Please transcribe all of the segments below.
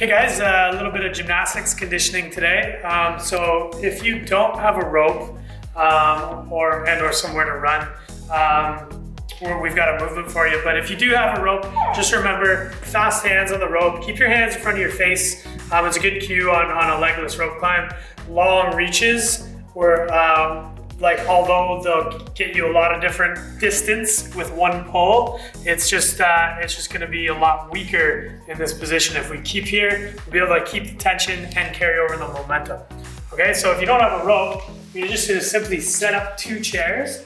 Hey guys, a little bit of gymnastics conditioning today. So if you don't have a rope or somewhere to run, we've got a movement for you. But if you do have a rope, just remember fast hands on the rope. Keep your hands in front of your face. It's a good cue on a legless rope climb. Long reaches where although they'll get you a lot of different distance with one pull, it's just going to be a lot weaker in this position. If we keep here, we'll be able to keep the tension and carry over the momentum. Okay, so if you don't have a rope, you're just going to simply set up 2 chairs.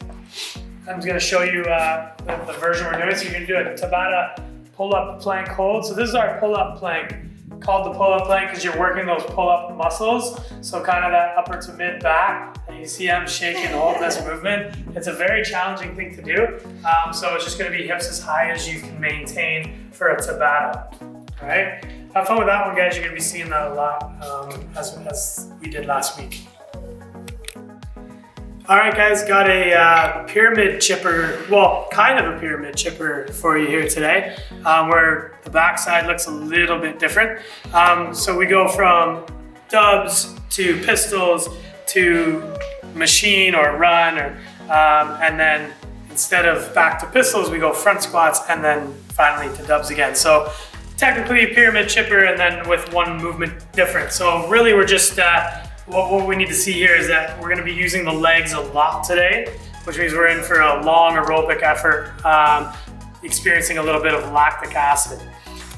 I'm going to show you the version we're doing. So you're going to do a Tabata pull-up plank hold. So this is our pull-up plank, called the pull-up plank because you're working those pull-up muscles. So kind of that upper to mid back. And you see I'm shaking all this movement. It's a very challenging thing to do. So it's just going to be hips as high as you can maintain for a Tabata. All right, have fun with that one, guys. You're going to be seeing that a lot as we did last week. All right, guys, got a pyramid chipper, well, kind of a pyramid chipper for you here today, where the backside looks a little bit different. So we go from dubs to pistols to machine or run, and then instead of back to pistols, we go front squats and then finally to dubs again. So technically a pyramid chipper and then with one movement difference. So really we're just, what we need to see here is that we're going to be using the legs a lot today, which means we're in for a long aerobic effort, experiencing a little bit of lactic acid.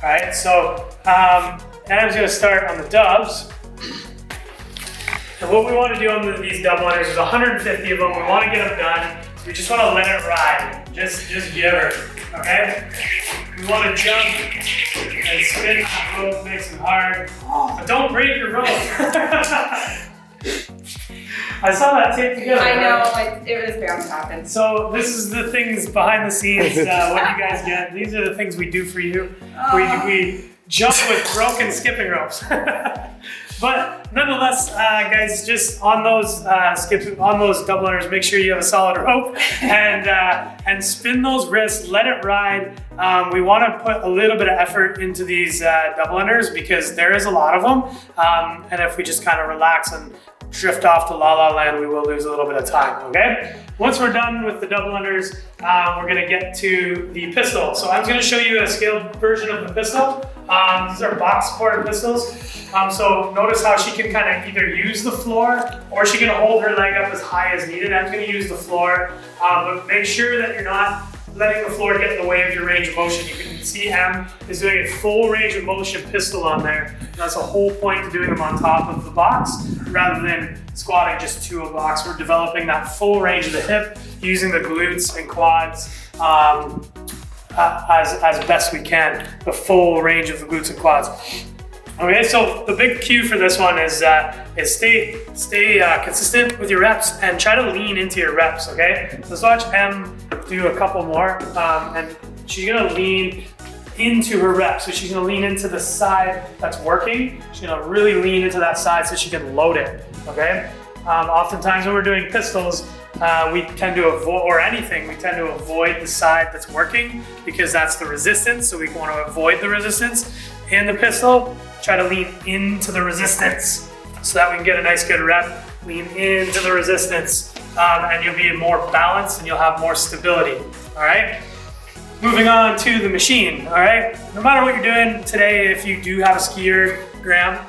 All right, so Adam's going to start on the dubs. And what we want to do on these double unders is 150 of them. We want to get them done. So we just want to let it ride. Just give her, okay? We want to jump and spin that rope nice and hard. But don't break your rope. I saw that tape together. I know, it was bound to happen. So this is the things behind the scenes, what you guys get. These are the things we do for you. We jump with broken skipping ropes. But nonetheless, guys, just on those double unders, make sure you have a solid rope and spin those wrists, let it ride. We want to put a little bit of effort into these double unders because there is a lot of them. And if we just kind of relax and drift off to la la land, we will lose a little bit of time, okay? Once we're done with the double unders, we're gonna get to the pistol. So I'm gonna show you a scaled version of the pistol. These are box supported pistols. So notice how she can kind of either use the floor or she can hold her leg up as high as needed. I'm gonna use the floor, but make sure that you're not letting the floor get in the way of your range of motion. You can see M is doing a full range of motion pistol on there. And that's the whole point to doing them on top of the box rather than squatting just to a box. We're developing that full range of the hip using the glutes and quads as best we can, the full range of the glutes and quads. Okay, so the big cue for this one is stay consistent with your reps and try to lean into your reps, okay? So let's watch M do a couple more, and she's gonna lean into her reps. So she's gonna lean into the side that's working. She's gonna really lean into that side so she can load it, okay? Oftentimes when we're doing pistols, we tend to avoid, or anything, we tend to avoid the side that's working because that's the resistance, so we want to avoid the resistance. In the pistol, try to lean into the resistance so that we can get a nice good rep. Lean into the resistance and you'll be more balanced and you'll have more stability, all right? Moving on to the machine, all right? No matter what you're doing today, if you do have a skier, Graham,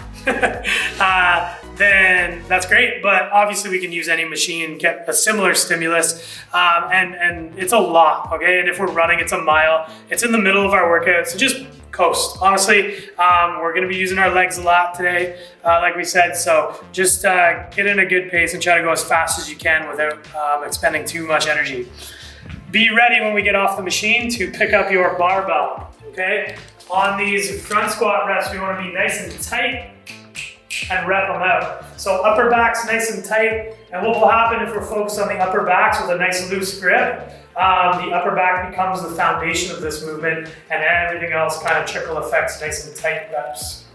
then that's great, but obviously we can use any machine, get a similar stimulus, and it's a lot, okay? And if we're running, it's a mile. It's in the middle of our workout, so just coast. Honestly, we're gonna be using our legs a lot today, like we said, so just get in a good pace and try to go as fast as you can without expending too much energy. Be ready when we get off the machine to pick up your barbell, okay? On these front squat reps, we wanna be nice and tight and rep them out. So upper back's nice and tight, and what will happen if we're focused on the upper backs with a nice loose grip, the upper back becomes the foundation of this movement and everything else kind of trickle effects, nice and tight reps.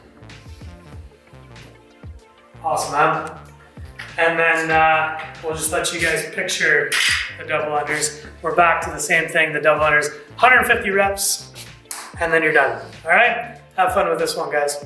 Awesome, man. And then we'll just let you guys picture the double unders. We're back to the same thing, the double unders, 150 reps, and then you're done. All right? Have fun with this one, guys.